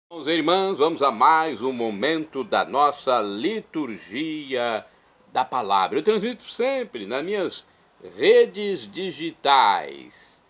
Irmãos e irmãs, vamos a mais um momento da nossa liturgia da palavra. Eu transmito sempre nas minhas redes digitais.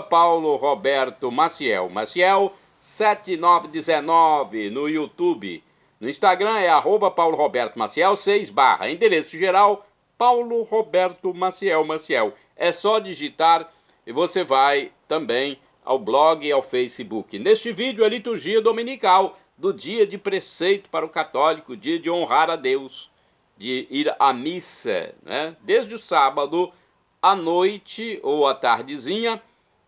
@Paulo Roberto Maciel, Maciel 7919 no YouTube. No Instagram é @Paulo Roberto Maciel 6 /. Endereço geral, Paulo Roberto Maciel, Maciel. É só digitar e você vai também ao blog e ao Facebook. Neste vídeo, a liturgia dominical do dia de preceito para o católico, dia de honrar a Deus, de ir à missa, né? Desde o sábado à noite ou à tardezinha,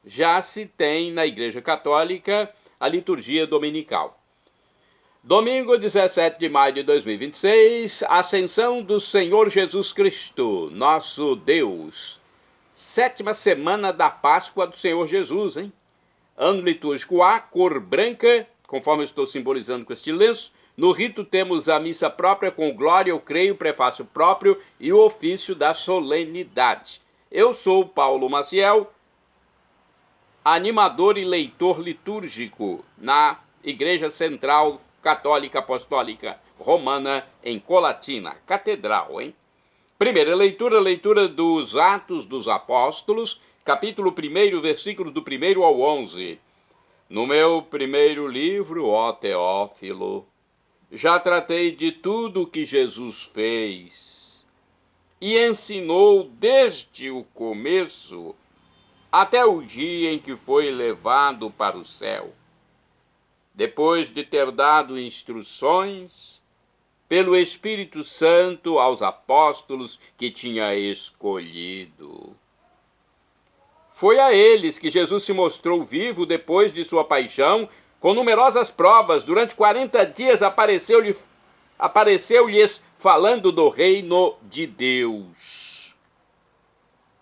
já se tem na Igreja Católica a liturgia dominical. Domingo, 17 de maio de 2026, Ascensão do Senhor Jesus Cristo, nosso Deus. 7ª semana da Páscoa do Senhor Jesus, hein? Ano litúrgico A, cor branca, conforme eu estou simbolizando com este lenço. No rito temos a missa própria com glória, eu creio, prefácio próprio e o ofício da solenidade. Eu sou Paulo Maciel, animador e leitor litúrgico na Igreja Central Católica Apostólica Romana em Colatina, Catedral, hein? Primeira leitura, leitura dos Atos dos Apóstolos, capítulo 1, versículos do 1 ao 11. No meu primeiro livro, ó Teófilo, já tratei de tudo o que Jesus fez e ensinou desde o começo até o dia em que foi levado para o céu. Depois de ter dado instruções pelo Espírito Santo aos apóstolos que tinha escolhido. Foi a eles que Jesus se mostrou vivo depois de sua paixão, com numerosas provas. Durante 40 dias apareceu-lhes falando do reino de Deus.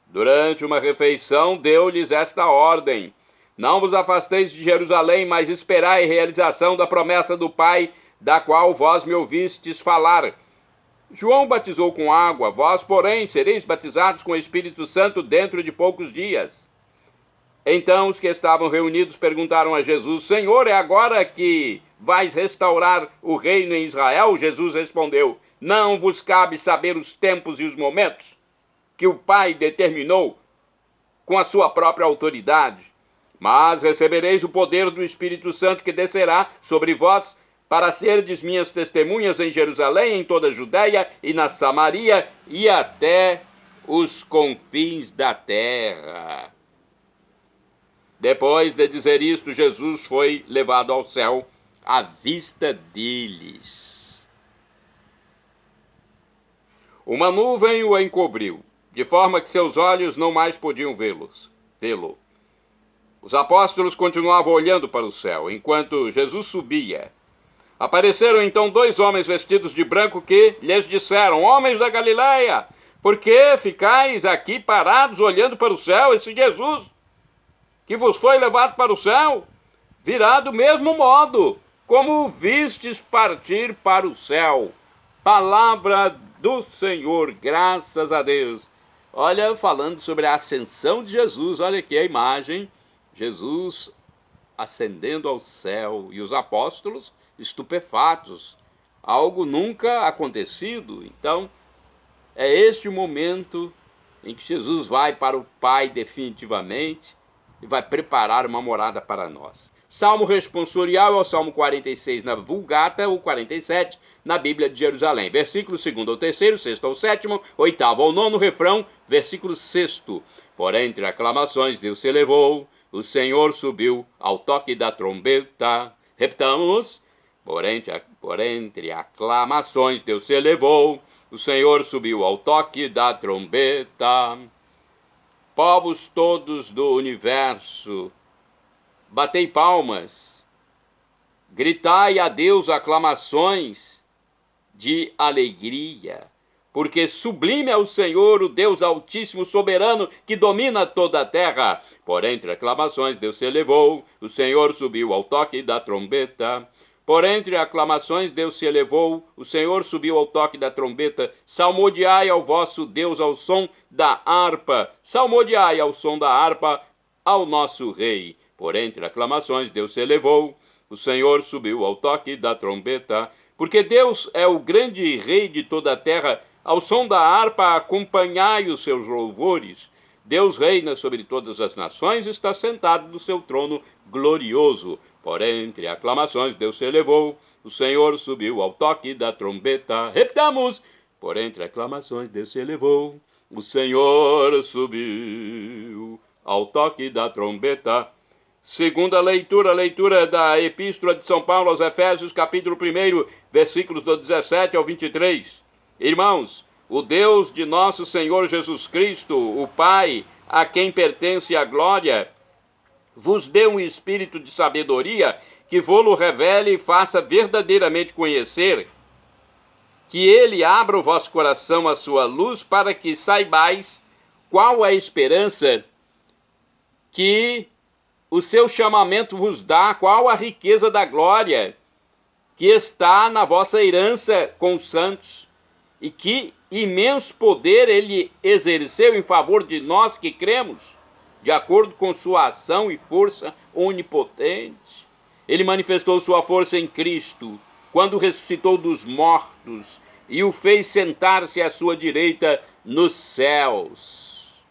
Durante uma refeição, deu-lhes esta ordem: não vos afasteis de Jerusalém, mas esperai a realização da promessa do Pai, da qual vós me ouvistes falar. João batizou com água, vós, porém, sereis batizados com o Espírito Santo dentro de poucos dias. Então os que estavam reunidos perguntaram a Jesus: Senhor, é agora que vais restaurar o reino em Israel? Jesus respondeu: não vos cabe saber os tempos e os momentos que o Pai determinou com a sua própria autoridade, mas recebereis o poder do Espírito Santo que descerá sobre vós, para serdes minhas testemunhas em Jerusalém, em toda a Judéia e na Samaria e até os confins da terra. Depois de dizer isto, Jesus foi levado ao céu à vista deles. Uma nuvem o encobriu, de forma que seus olhos não mais podiam vê-lo. Os apóstolos continuavam olhando para o céu, enquanto Jesus subia. Apareceram então 2 homens vestidos de branco que lhes disseram: homens da Galileia, por que ficais aqui parados olhando para o céu? Esse Jesus que vos foi levado para o céu virá do mesmo modo como o vistes partir para o céu. Palavra do Senhor, graças a Deus. Olha, falando sobre a ascensão de Jesus, olha aqui a imagem, Jesus ascendendo ao céu e os apóstolos estupefatos, algo nunca acontecido. Então, é este o momento em que Jesus vai para o Pai definitivamente e vai preparar uma morada para nós. Salmo responsorial é o Salmo 46 na Vulgata, o 47 na Bíblia de Jerusalém. Versículo 2 ao 3º, 6 ao 7º, 8º ao 9º, refrão, versículo 6º. Por entre aclamações Deus se elevou, o Senhor subiu ao toque da trombeta. Repetamos. Por entre aclamações Deus se elevou, o Senhor subiu ao toque da trombeta. Povos todos do universo, batei palmas, gritai a Deus aclamações de alegria, porque sublime é o Senhor, o Deus altíssimo, soberano, que domina toda a terra. Por entre aclamações Deus se elevou, o Senhor subiu ao toque da trombeta. Por entre aclamações Deus se elevou, o Senhor subiu ao toque da trombeta. Salmodiai ao vosso Deus ao som da harpa. Salmodiai ao som da harpa ao nosso Rei. Por entre aclamações Deus se elevou, O Senhor subiu ao toque da trombeta, porque Deus é o grande rei de toda a terra. Ao som da harpa acompanhai os seus louvores. Deus reina sobre todas as nações, está sentado no seu trono glorioso. Por entre aclamações Deus se elevou, o Senhor subiu ao toque da trombeta. Repitamos! Por entre aclamações Deus se elevou, o Senhor subiu ao toque da trombeta. Segunda leitura, leitura da Epístola de São Paulo aos Efésios, capítulo 1, versículos do 17 ao 23. Irmãos, o Deus de nosso Senhor Jesus Cristo, o Pai, a quem pertence a glória, vos dê um espírito de sabedoria que vô-lo revele e faça verdadeiramente conhecer, que ele abra o vosso coração à sua luz, para que saibais qual a esperança que o seu chamamento vos dá, qual a riqueza da glória que está na vossa herança com os santos, e que imenso poder ele exerceu em favor de nós que cremos, de acordo com sua ação e força onipotente. Ele manifestou sua força em Cristo, quando ressuscitou dos mortos e o fez sentar-se à sua direita nos céus,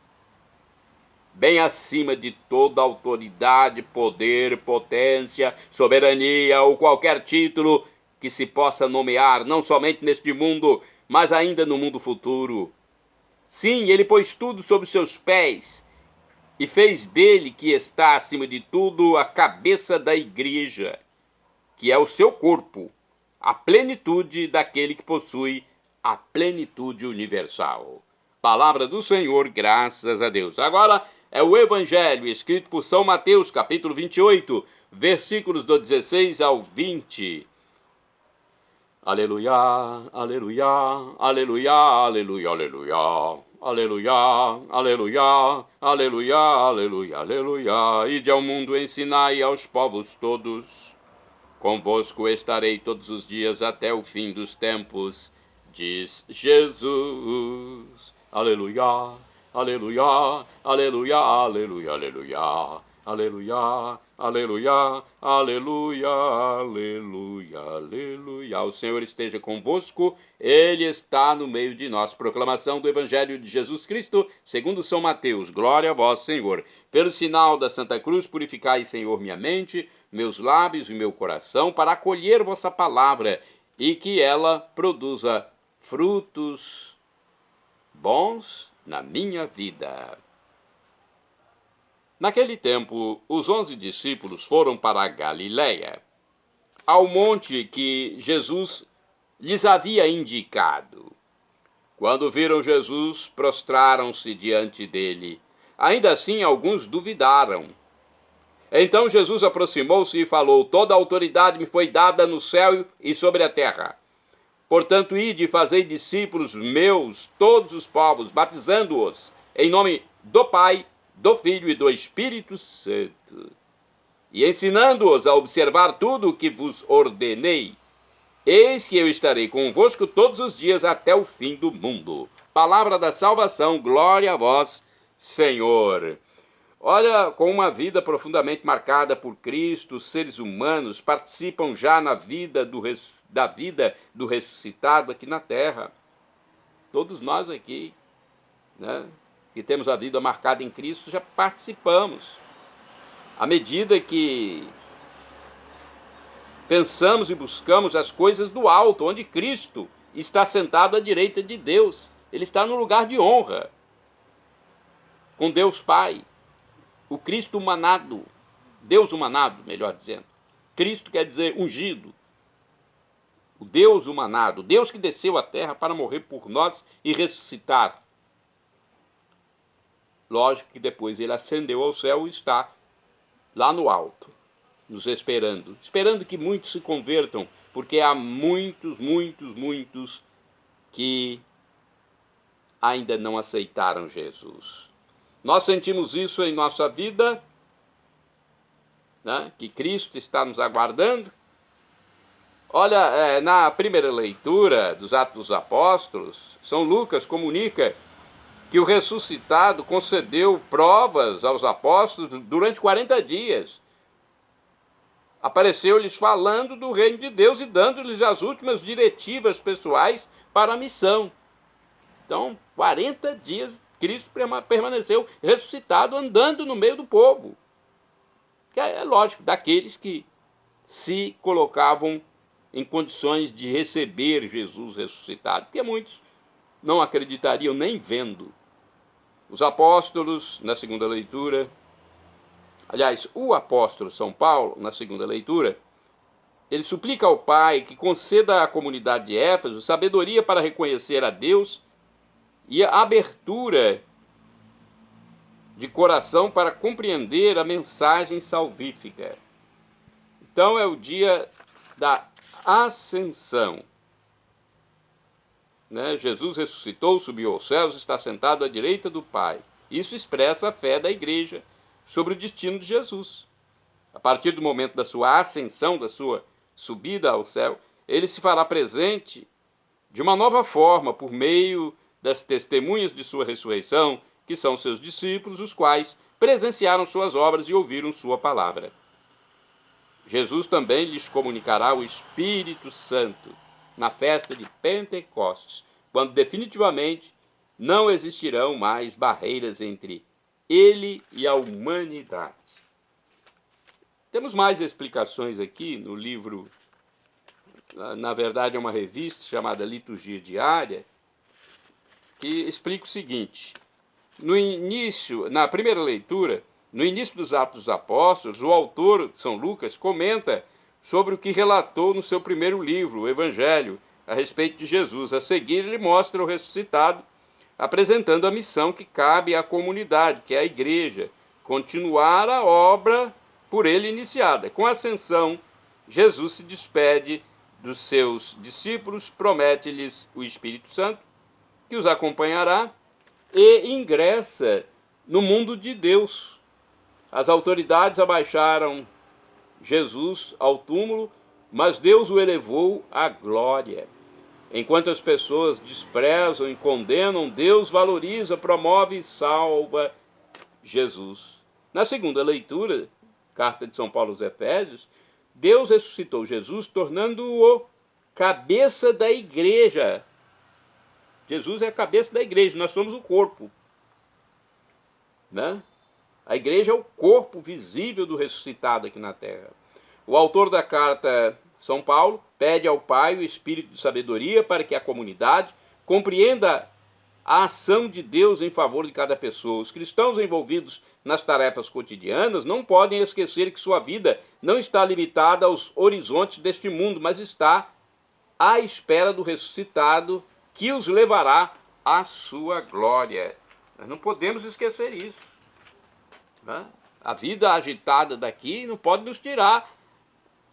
bem acima de toda autoridade, poder, potência, soberania ou qualquer título que se possa nomear, não somente neste mundo, mas ainda no mundo futuro. Sim, ele pôs tudo sob seus pés e fez dele, que está acima de tudo, a cabeça da igreja, que é o seu corpo, a plenitude daquele que possui a plenitude universal. Palavra do Senhor, graças a Deus. Agora é o Evangelho escrito por São Mateus, capítulo 28, versículos do 16 ao 20. Aleluia, aleluia, aleluia, aleluia, aleluia. Aleluia, aleluia, aleluia, aleluia, aleluia. Ide ao mundo, ensinai aos povos todos. Convosco estarei todos os dias até o fim dos tempos, diz Jesus. Aleluia, aleluia, aleluia, aleluia, aleluia. Aleluia, aleluia, aleluia, aleluia, aleluia. O Senhor esteja convosco, Ele está no meio de nós. Proclamação do Evangelho de Jesus Cristo, segundo São Mateus. Glória a vós, Senhor. Pelo sinal da Santa Cruz, purificai, Senhor, minha mente, meus lábios e meu coração, para acolher vossa palavra e que ela produza frutos bons na minha vida. Naquele tempo, os 11 discípulos foram para a Galiléia, ao monte que Jesus lhes havia indicado. Quando viram Jesus, prostraram-se diante dele. Ainda assim, alguns duvidaram. Então Jesus aproximou-se e falou: Toda a autoridade me foi dada no céu e sobre a terra. Portanto, ide e fazei discípulos meus, todos os povos, batizando-os em nome do Pai, do Filho e do Espírito Santo, e ensinando-os a observar tudo o que vos ordenei. Eis que eu estarei convosco todos os dias até o fim do mundo. Palavra da salvação, glória a vós, Senhor. Olha, com uma vida profundamente marcada por Cristo, os seres humanos participam já da vida do ressuscitado aqui na terra. Todos nós aqui, né, que temos a vida marcada em Cristo, já participamos. À medida que pensamos e buscamos as coisas do alto, onde Cristo está sentado à direita de Deus. Ele está no lugar de honra, com Deus Pai. O Cristo humanado, Deus humanado, melhor dizendo. Cristo quer dizer ungido. O Deus humanado, Deus que desceu à terra para morrer por nós e ressuscitar. Lógico que depois ele ascendeu ao céu e está lá no alto, nos esperando que muitos se convertam, porque há muitos que ainda não aceitaram Jesus. Nós sentimos isso em nossa vida, né? Que Cristo está nos aguardando. Olha, na primeira leitura dos Atos dos Apóstolos, São Lucas comunica que o ressuscitado concedeu provas aos apóstolos durante 40 dias. apareceu-lhes falando do reino de Deus e dando-lhes as últimas diretivas pessoais para a missão. Então, 40 dias Cristo permaneceu ressuscitado, andando no meio do povo. Que é lógico, daqueles que se colocavam em condições de receber Jesus ressuscitado, porque muitos não acreditariam nem vendo. Os apóstolos, na segunda leitura, aliás, o apóstolo São Paulo, na segunda leitura, ele suplica ao Pai que conceda à comunidade de Éfeso sabedoria para reconhecer a Deus e a abertura de coração para compreender a mensagem salvífica. Então é o dia da ascensão. Jesus ressuscitou, subiu aos céus, está sentado à direita do Pai. Isso expressa a fé da igreja sobre o destino de Jesus. A partir do momento da sua ascensão, da sua subida ao céu, ele se fará presente de uma nova forma por meio das testemunhas de sua ressurreição, que são seus discípulos, os quais presenciaram suas obras e ouviram sua palavra. Jesus também lhes comunicará o Espírito Santo na festa de Pentecostes, quando definitivamente não existirão mais barreiras entre ele e a humanidade. Temos mais explicações aqui no livro, na verdade é uma revista chamada Liturgia Diária, que explica o seguinte: no início, na primeira leitura, no início dos Atos dos Apóstolos, o autor, São Lucas, comenta sobre o que relatou no seu primeiro livro, o Evangelho, a respeito de Jesus. A seguir, ele mostra o ressuscitado, apresentando a missão que cabe à comunidade, que é a igreja, continuar a obra por ele iniciada. Com a ascensão, Jesus se despede dos seus discípulos, promete-lhes o Espírito Santo, que os acompanhará, e ingressa no mundo de Deus. As autoridades abaixaram Jesus ao túmulo, mas Deus o elevou à glória. Enquanto as pessoas desprezam e condenam, Deus valoriza, promove e salva Jesus. Na segunda leitura, carta de São Paulo aos Efésios, Deus ressuscitou Jesus, tornando-o cabeça da igreja. Jesus é a cabeça da igreja, nós somos o corpo. A igreja é o corpo visível do ressuscitado aqui na terra. O autor da carta, São Paulo, pede ao Pai o espírito de sabedoria para que a comunidade compreenda a ação de Deus em favor de cada pessoa. Os cristãos envolvidos nas tarefas cotidianas não podem esquecer que sua vida não está limitada aos horizontes deste mundo, mas está à espera do ressuscitado que os levará à sua glória. Nós não podemos esquecer isso. A vida agitada daqui não pode nos tirar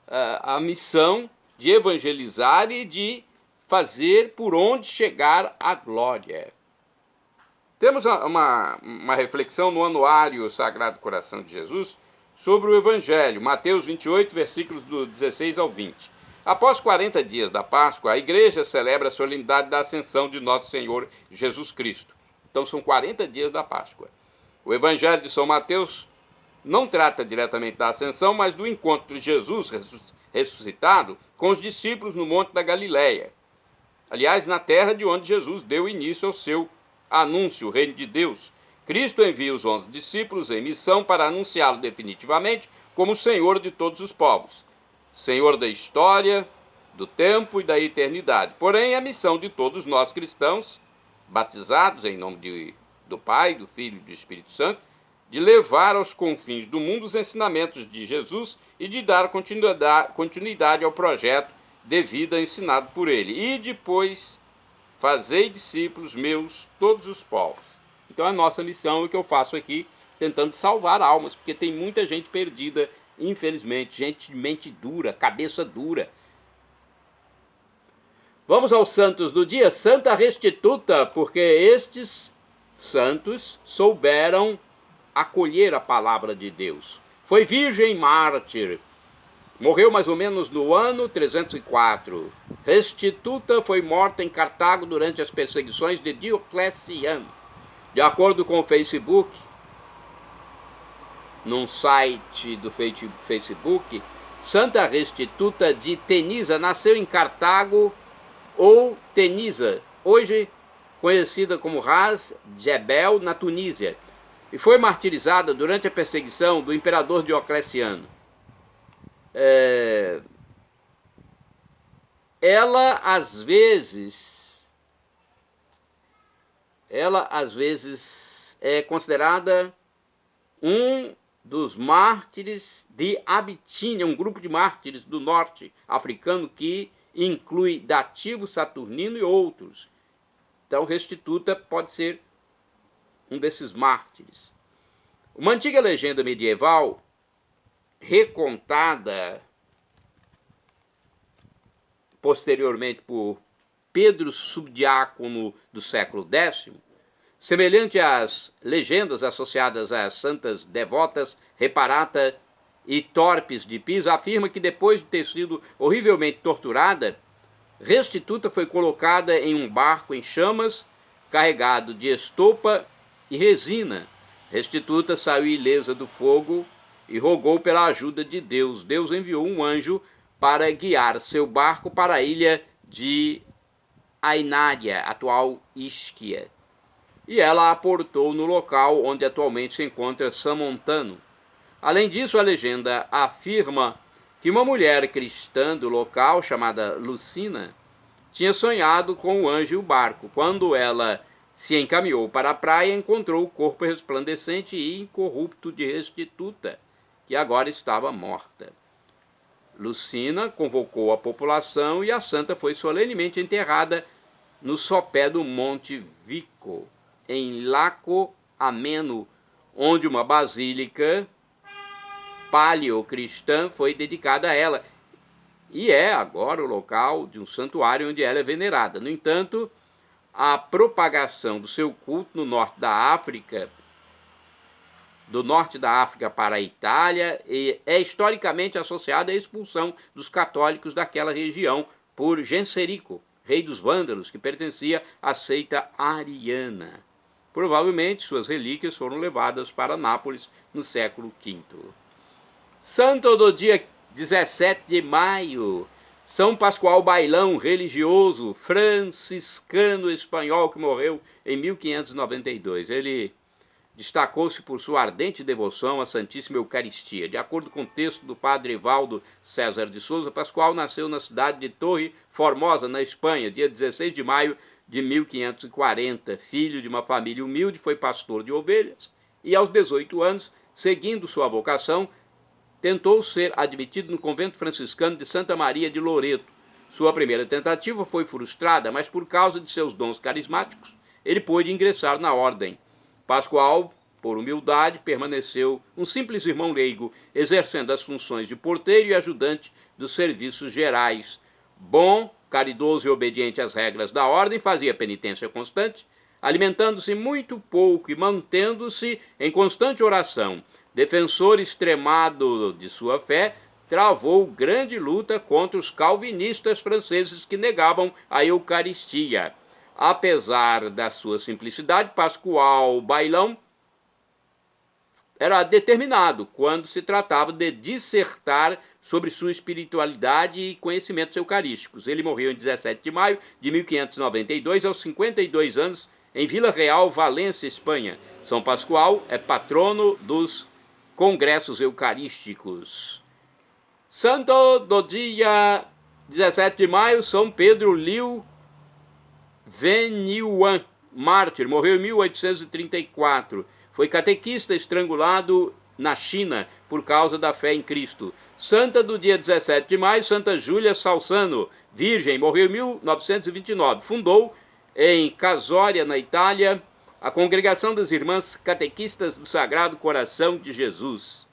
a missão de evangelizar e de fazer por onde chegar a glória. Temos uma reflexão no Anuário Sagrado Coração de Jesus sobre o Evangelho, Mateus 28, versículos do 16 ao 20. Após 40 dias da Páscoa, a igreja celebra a solenidade da ascensão de nosso Senhor Jesus Cristo. Então são 40 dias da Páscoa. O Evangelho de São Mateus não trata diretamente da ascensão, mas do encontro de Jesus ressuscitado com os discípulos no Monte da Galileia. Aliás, na terra de onde Jesus deu início ao seu anúncio, o reino de Deus. Cristo envia os 11 discípulos em missão para anunciá-lo definitivamente como Senhor de todos os povos, Senhor da história, do tempo e da eternidade. Porém, a missão de todos nós cristãos, batizados em nome do Pai, do Filho e do Espírito Santo, de levar aos confins do mundo os ensinamentos de Jesus e de dar continuidade ao projeto de vida ensinado por ele. E depois, fazei discípulos meus todos os povos. Então a nossa missão é o que eu faço aqui, tentando salvar almas, porque tem muita gente perdida, infelizmente, gente de mente dura, cabeça dura. Vamos aos santos do dia. Santa Restituta, porque estes santos souberam acolher a palavra de Deus. Foi virgem mártir, morreu mais ou menos no ano 304. Restituta foi morta em Cartago durante as perseguições de Diocleciano. De acordo com o Facebook, num site do Facebook, Santa Restituta de Tenisa nasceu em Cartago ou Tenisa, hoje conhecida como Ras Jebel, na Tunísia, e foi martirizada durante a perseguição do imperador Diocleciano. Ela às vezes é considerada um dos mártires de Abitínia, um grupo de mártires do norte africano que inclui Dativo, Saturnino e outros. Então, Restituta pode ser um desses mártires. Uma antiga legenda medieval, recontada posteriormente por Pedro Subdiácono do século X, semelhante às legendas associadas às santas devotas Reparata e Torpes de Pisa, afirma que depois de ter sido horrivelmente torturada, Restituta foi colocada em um barco em chamas, carregado de estopa e resina. Restituta saiu ilesa do fogo e rogou pela ajuda de Deus. Deus enviou um anjo para guiar seu barco para a ilha de Ainária, atual Isquia, e ela aportou no local onde atualmente se encontra Samontano. Além disso, a legenda afirma que uma mulher cristã do local, chamada Lucina, tinha sonhado com o anjo e o barco. Quando ela se encaminhou para a praia, encontrou o corpo resplandecente e incorrupto de Restituta, que agora estava morta. Lucina convocou a população e a santa foi solenemente enterrada no sopé do Monte Vico, em Laco Ameno, onde uma basílica paleocristã foi dedicada a ela, e é agora o local de um santuário onde ela é venerada. No entanto, a propagação do seu culto no norte da África, do norte da África para a Itália, é historicamente associada à expulsão dos católicos daquela região por Genserico, rei dos vândalos, que pertencia à seita ariana. Provavelmente suas relíquias foram levadas para Nápoles no século V. Santo do dia 17 de maio, São Pascoal Bailão, religioso franciscano espanhol que morreu em 1592. Ele destacou-se por sua ardente devoção à Santíssima Eucaristia. De acordo com o texto do padre Evaldo César de Souza, Pascoal nasceu na cidade de Torre Formosa, na Espanha, dia 16 de maio de 1540. Filho de uma família humilde, foi pastor de ovelhas e, aos 18 anos, seguindo sua vocação, tentou ser admitido no convento franciscano de Santa Maria de Loreto. Sua primeira tentativa foi frustrada, mas por causa de seus dons carismáticos, ele pôde ingressar na ordem. Pascoal, por humildade, permaneceu um simples irmão leigo, exercendo as funções de porteiro e ajudante dos serviços gerais. Bom, caridoso e obediente às regras da ordem, fazia penitência constante, alimentando-se muito pouco e mantendo-se em constante oração. Defensor extremado de sua fé, travou grande luta contra os calvinistas franceses que negavam a Eucaristia. Apesar da sua simplicidade, Pascoal Bailão era determinado quando se tratava de dissertar sobre sua espiritualidade e conhecimentos eucarísticos. Ele morreu em 17 de maio de 1592, aos 52 anos, em Vila Real, Valência, Espanha. São Pascoal é patrono dos congressos eucarísticos. Santo do dia 17 de maio, São Pedro Liu Venyuan, mártir, morreu em 1834. Foi catequista estrangulado na China por causa da fé em Cristo. Santa do dia 17 de maio, Santa Júlia Salsano, virgem, morreu em 1929. Fundou em Casória, na Itália, a Congregação das Irmãs Catequistas do Sagrado Coração de Jesus.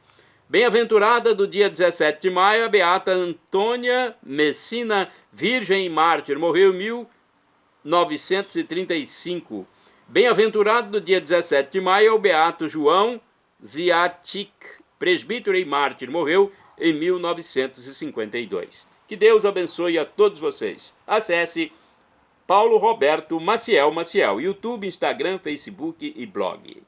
Bem-aventurada do dia 17 de maio, a beata Antônia Messina, virgem e mártir, morreu em 1935. Bem-aventurado do dia 17 de maio é o beato João Ziatic, presbítero e mártir, morreu em 1952. Que Deus abençoe a todos vocês. Acesse Paulo Roberto Maciel, YouTube, Instagram, Facebook e blog.